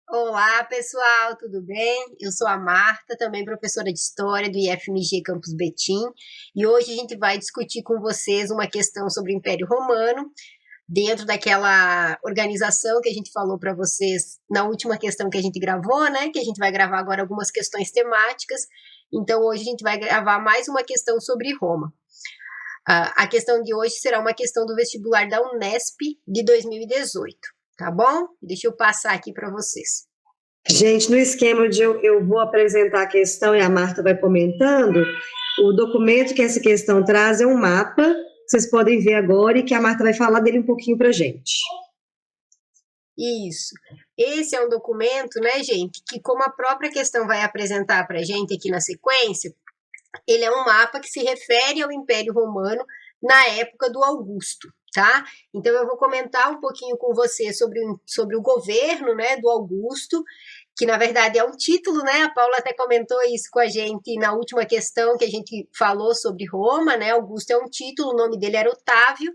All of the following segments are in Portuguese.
Olá, pessoal, tudo bem? Eu sou a Marta, também professora de História do IFMG Campus Betim, e hoje a gente vai discutir com vocês uma questão sobre o Império Romano, dentro daquela organização que a gente falou para vocês na última questão que a gente gravou, né? Que a gente vai gravar agora algumas questões temáticas. Então, hoje a gente vai gravar mais uma questão sobre Roma. A questão de hoje será uma questão do vestibular da Unesp de 2018, tá bom? Deixa eu passar aqui para vocês. Gente, no esquema de eu vou apresentar a questão e a Marta vai comentando, o documento que essa questão traz é um mapa, vocês podem ver agora, e que a Marta vai falar dele um pouquinho para a gente. Isso. Esse é um documento, né, gente, que como a própria questão vai apresentar para a gente aqui na sequência, ele é um mapa que se refere ao Império Romano na época do Augusto, tá? Então eu vou comentar um pouquinho com você sobre o governo, né, do Augusto, que na verdade é um título, né? A Paula até comentou isso com a gente na última questão que a gente falou sobre Roma, né? Augusto é um título, o nome dele era Otávio.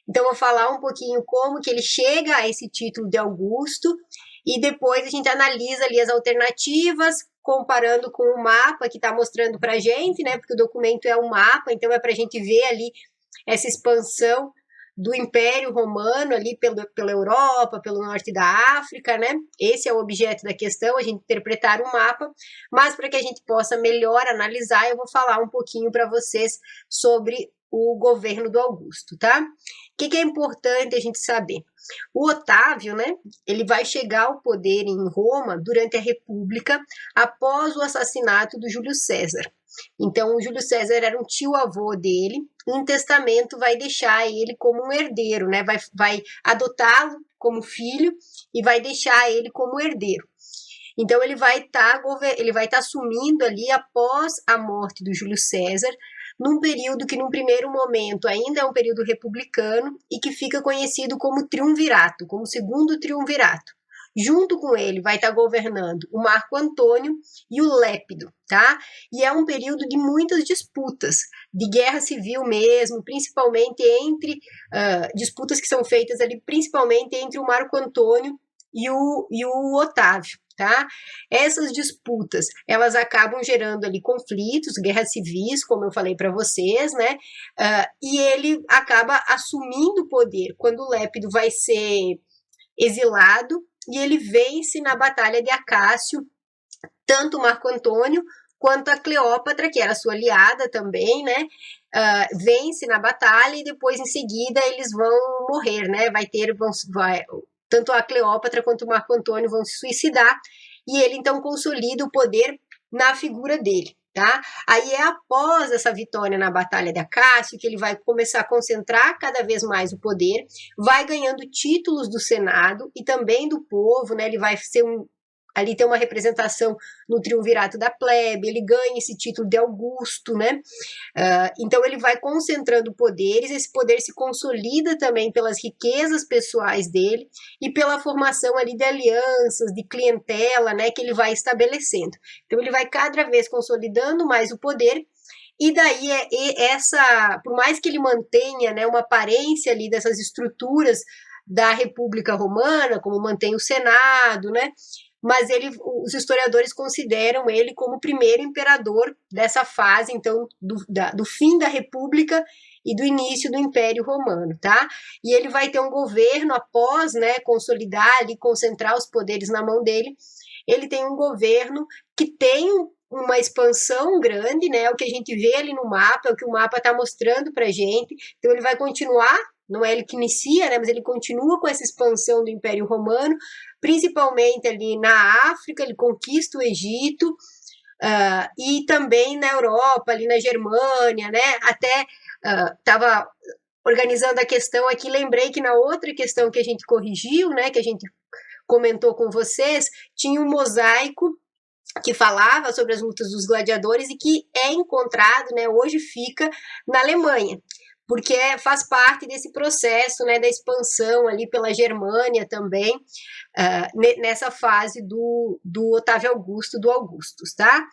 Então eu vou falar um pouquinho como que ele chega a esse título de Augusto e depois a gente analisa ali as alternativas, comparando com o mapa que está mostrando para a gente, né? Porque o documento é um mapa, então é para a gente ver ali essa expansão do Império Romano ali pela Europa, pelo norte da África, né? Esse é o objeto da questão, a gente interpretar o mapa, mas para que a gente possa melhor analisar, eu vou falar um pouquinho para vocês sobre o governo do Augusto, tá? O que é importante a gente saber? O Otávio, né, ele vai chegar ao poder em Roma durante a República após o assassinato do Júlio César. Então, o Júlio César era um tio-avô dele, em testamento vai deixar ele como um herdeiro, né, vai adotá-lo como filho e vai deixar ele como herdeiro. Então, ele vai estar assumindo ali após a morte do Júlio César, num período que, num primeiro momento, ainda é um período republicano e que fica conhecido como triunvirato, como segundo triunvirato. Junto com ele vai estar governando o Marco Antônio e o Lépido, tá? E é um período de muitas disputas, de guerra civil mesmo, principalmente entre disputas que são feitas ali, principalmente entre o Marco Antônio e o Otávio. Tá? Essas disputas, elas acabam gerando ali conflitos, guerras civis, como eu falei para vocês, né? E ele acaba assumindo o poder quando o Lépido vai ser exilado e ele vence na Batalha de Acácio, tanto Marco Antônio quanto a Cleópatra, que era sua aliada também, né? Vence na batalha e depois, em seguida, eles vão morrer, né? Tanto a Cleópatra quanto o Marco Antônio vão se suicidar, e ele então consolida o poder na figura dele, tá? Aí é após essa vitória na Batalha de Acácio que ele vai começar a concentrar cada vez mais o poder, vai ganhando títulos do Senado e também do povo, né? Ele vai ser ali tem uma representação no triunvirato da plebe, ele ganha esse título de Augusto, né? Então ele vai concentrando poderes, esse poder se consolida também pelas riquezas pessoais dele e pela formação ali de alianças, de clientela, né, que ele vai estabelecendo. Então ele vai cada vez consolidando mais o poder. E daí por mais que ele mantenha, né, uma aparência ali dessas estruturas da República Romana, como mantém o Senado, né? Mas os historiadores consideram ele como o primeiro imperador dessa fase, então, do fim da República e do início do Império Romano, tá? E ele vai ter um governo após, né, consolidar e concentrar os poderes na mão dele. Ele tem um governo que tem uma expansão grande, né? O que a gente vê ali no mapa, é o que o mapa está mostrando para a gente. Então ele vai continuar, não é ele que inicia, né? Mas ele continua com essa expansão do Império Romano, principalmente ali na África, ele conquista o Egito, e também na Europa, ali na Germânia, né? Até estava organizando a questão aqui, lembrei que na outra questão que a gente corrigiu, né? Que a gente comentou com vocês, tinha um mosaico que falava sobre as lutas dos gladiadores e que é encontrado, né? Hoje fica na Alemanha, porque faz parte desse processo, né, da expansão ali pela Germânia também, nessa fase do Otávio Augusto, do Augustus, tá?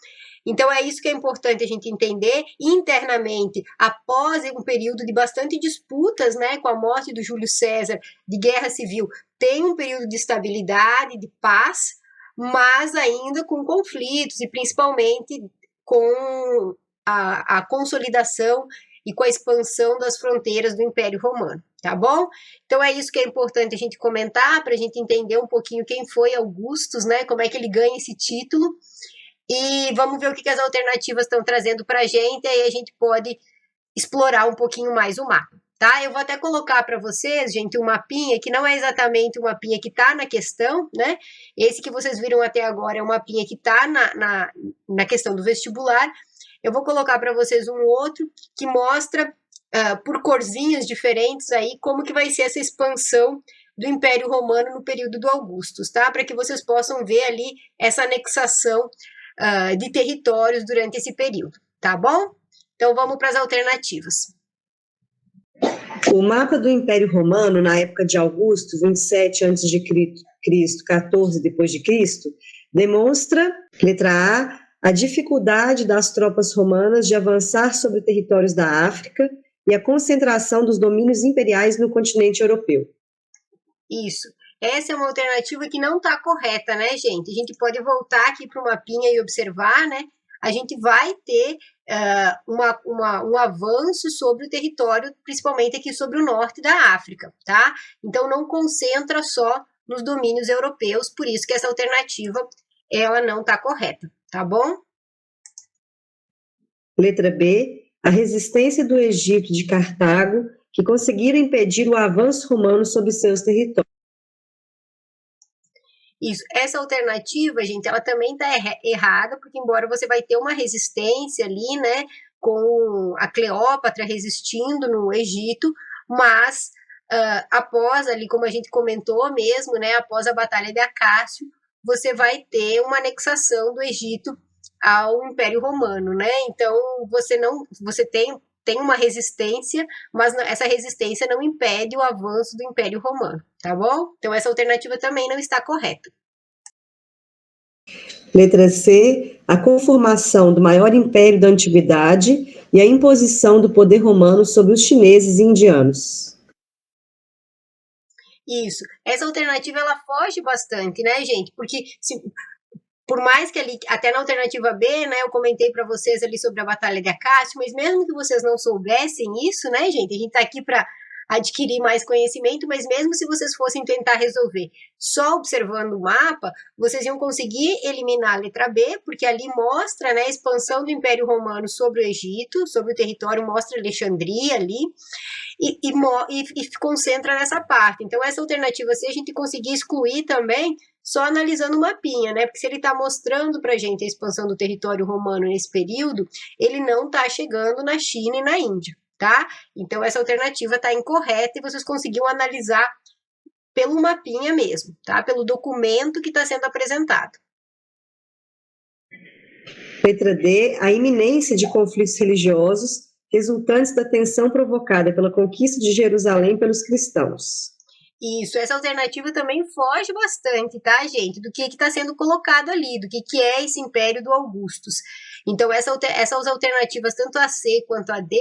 Então é isso que é importante a gente entender internamente, após um período de bastante disputas, né, com a morte do Júlio César, de guerra civil, tem um período de estabilidade, de paz, mas ainda com conflitos e principalmente com a consolidação e com a expansão das fronteiras do Império Romano, tá bom? Então é isso que é importante a gente comentar, para a gente entender um pouquinho quem foi Augustus, né? Como é que ele ganha esse título, e vamos ver o que as alternativas estão trazendo para a gente, aí a gente pode explorar um pouquinho mais o mapa. Tá? Eu vou até colocar para vocês, gente, um mapinha que não é exatamente um mapinha que está na questão, né? Esse que vocês viram até agora é um mapinha que está na questão do vestibular. Eu vou colocar para vocês um outro que mostra por corzinhas diferentes aí como que vai ser essa expansão do Império Romano no período do Augustus, tá? Para que vocês possam ver ali essa anexação de territórios durante esse período, tá bom? Então vamos para as alternativas. O mapa do Império Romano, na época de Augusto, 27 a.C., 14 depois de Cristo, demonstra, letra A dificuldade das tropas romanas de avançar sobre territórios da África e a concentração dos domínios imperiais no continente europeu. Isso. Essa é uma alternativa que não está correta, né, gente? A gente pode voltar aqui para o mapinha e observar, né? A gente vai ter um avanço sobre o território, principalmente aqui sobre o norte da África, tá? Então não concentra só nos domínios europeus, por isso que essa alternativa ela não está correta, tá bom? Letra B, a resistência do Egito de Cartago, que conseguiram impedir o avanço romano sobre seus territórios. Isso, essa alternativa, gente, ela também está errada, porque embora você vai ter uma resistência ali, né, com a Cleópatra resistindo no Egito, mas após ali, como a gente comentou mesmo, né, após a Batalha de Acácio, você vai ter uma anexação do Egito ao Império Romano, né? Então você tem uma resistência, mas essa resistência não impede o avanço do Império Romano, tá bom? Então essa alternativa também não está correta. Letra C, a conformação do maior império da antiguidade e a imposição do poder romano sobre os chineses e indianos. Isso. Essa alternativa ela foge bastante, né, gente? Porque por mais que ali, até na alternativa B, né, eu comentei para vocês ali sobre a Batalha de Acácio, mas mesmo que vocês não soubessem isso, né, gente, a gente está aqui para adquirir mais conhecimento, mas mesmo se vocês fossem tentar resolver só observando o mapa, vocês iam conseguir eliminar a letra B, porque ali mostra, né, a expansão do Império Romano sobre o Egito, sobre o território, mostra Alexandria ali, e concentra nessa parte. Então, essa alternativa, se a gente conseguir excluir também, só analisando o mapinha, né? Porque se ele está mostrando para a gente a expansão do território romano nesse período, ele não está chegando na China e na Índia, tá? Então, essa alternativa está incorreta e vocês conseguiram analisar pelo mapinha mesmo, tá? Pelo documento que está sendo apresentado. Letra D, a iminência de conflitos religiosos resultantes da tensão provocada pela conquista de Jerusalém pelos cristãos. Isso, essa alternativa também foge bastante, tá, gente, do que está sendo colocado ali, do que é esse Império do Augustus. Então, essas alternativas, tanto a C quanto a D,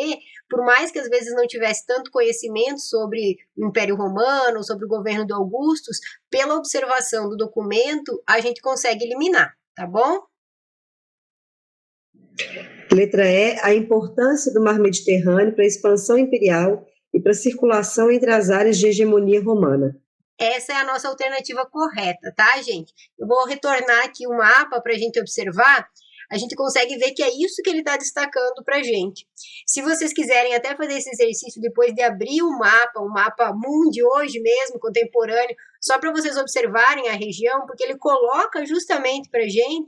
por mais que às vezes não tivesse tanto conhecimento sobre o Império Romano, sobre o governo do Augustus, pela observação do documento, a gente consegue eliminar, tá bom? Letra E, a importância do mar Mediterrâneo para a expansão imperial e para a circulação entre as áreas de hegemonia romana. Essa é a nossa alternativa correta, tá, gente? Eu vou retornar aqui o mapa para a gente observar. A gente consegue ver que é isso que ele está destacando para a gente. Se vocês quiserem até fazer esse exercício depois de abrir o mapa mundi hoje mesmo, contemporâneo, só para vocês observarem a região, porque ele coloca justamente para a gente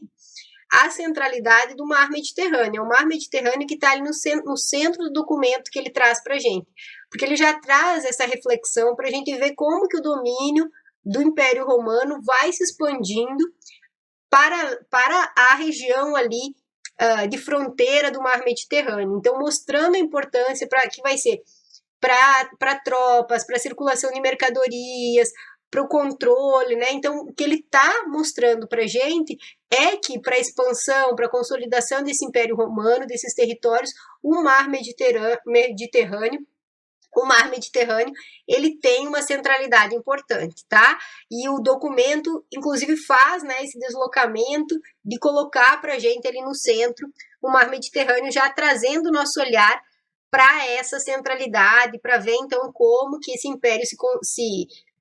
a centralidade do mar Mediterrâneo. É o mar Mediterrâneo que está ali no centro do documento que ele traz para a gente. Porque ele já traz essa reflexão para a gente ver como que o domínio do Império Romano vai se expandindo para a região ali de fronteira do mar Mediterrâneo. Então, mostrando a importância para que vai ser para tropas, para circulação de mercadorias, para o controle, né? Então, o que ele está mostrando para a gente é que para a expansão, para a consolidação desse Império Romano, desses territórios, o mar Mediterrâneo, ele tem uma centralidade importante, tá? E o documento, inclusive, faz, né, esse deslocamento de colocar para a gente ali no centro o mar Mediterrâneo, já trazendo o nosso olhar para essa centralidade, para ver, então, como que esse império se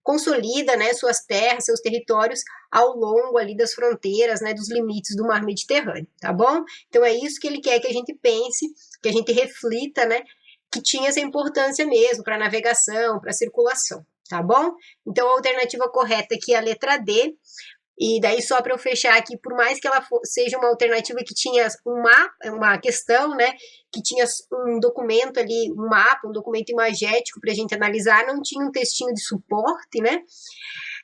consolida, né, suas terras, seus territórios ao longo ali das fronteiras, né, dos limites do mar Mediterrâneo, tá bom? Então, é isso que ele quer que a gente pense, que a gente reflita, né, que tinha essa importância mesmo para navegação, para circulação, tá bom? Então, a alternativa correta aqui é a letra D. E daí, só para eu fechar aqui, por mais que ela seja uma alternativa que tinha uma questão, né, que tinha um documento ali, um mapa, um documento imagético para a gente analisar, não tinha um textinho de suporte, né?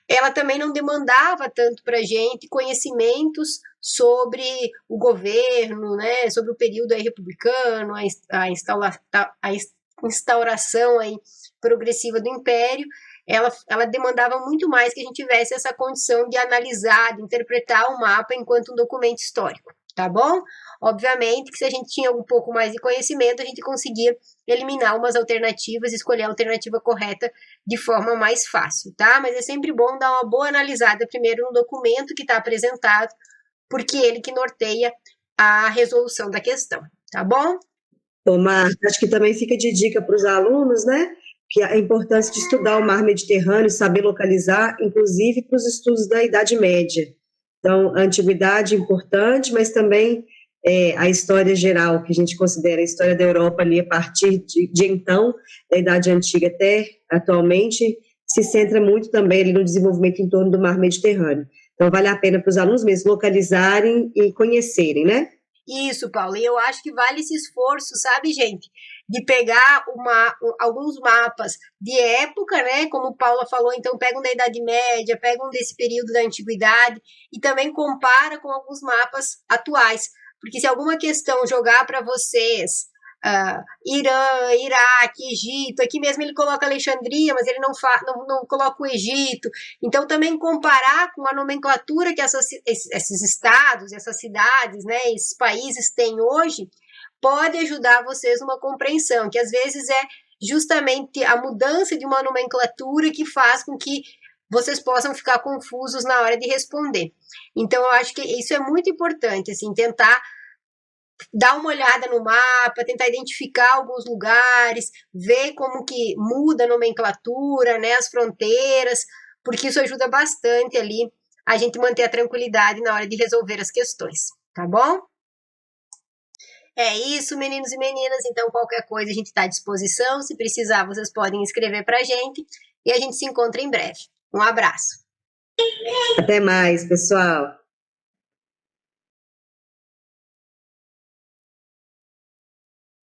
Ela também não demandava tanto para a gente conhecimentos sobre o governo, né, sobre o período aí republicano, a instauração aí progressiva do Império. Ela demandava muito mais que a gente tivesse essa condição de analisar, de interpretar o mapa enquanto um documento histórico, tá bom? Obviamente que se a gente tinha um pouco mais de conhecimento, a gente conseguia eliminar umas alternativas, escolher a alternativa correta de forma mais fácil, tá? Mas é sempre bom dar uma boa analisada primeiro no documento que está apresentado, porque ele que norteia a resolução da questão, tá bom? Ô, Marta, acho que também fica de dica para os alunos, né? Que a importância de estudar o mar Mediterrâneo, saber localizar, inclusive para os estudos da Idade Média. Então, a antiguidade é importante, mas também a história geral, que a gente considera a história da Europa ali a partir de então, da Idade Antiga até atualmente, se centra muito também ali no desenvolvimento em torno do mar Mediterrâneo. Então, vale a pena para os alunos mesmo localizarem e conhecerem, né? Isso, Paulo, e eu acho que vale esse esforço, sabe, gente, de pegar alguns mapas de época, né, como o Paula falou, então pega um da Idade Média, pega um desse período da Antiguidade e também compara com alguns mapas atuais, porque se alguma questão jogar para vocês Irã, Iraque, Egito, aqui mesmo ele coloca Alexandria, mas ele não coloca o Egito, então também comparar com a nomenclatura que esses estados, essas cidades, né, esses países têm hoje, pode ajudar vocês numa compreensão, que às vezes é justamente a mudança de uma nomenclatura que faz com que vocês possam ficar confusos na hora de responder. Então, eu acho que isso é muito importante, assim, tentar dar uma olhada no mapa, tentar identificar alguns lugares, ver como que muda a nomenclatura, né, as fronteiras, porque isso ajuda bastante ali a gente manter a tranquilidade na hora de resolver as questões, tá bom? É isso, meninos e meninas. Então, qualquer coisa a gente está à disposição. Se precisar, vocês podem escrever para a gente e a gente se encontra em breve. Um abraço. Até mais, pessoal.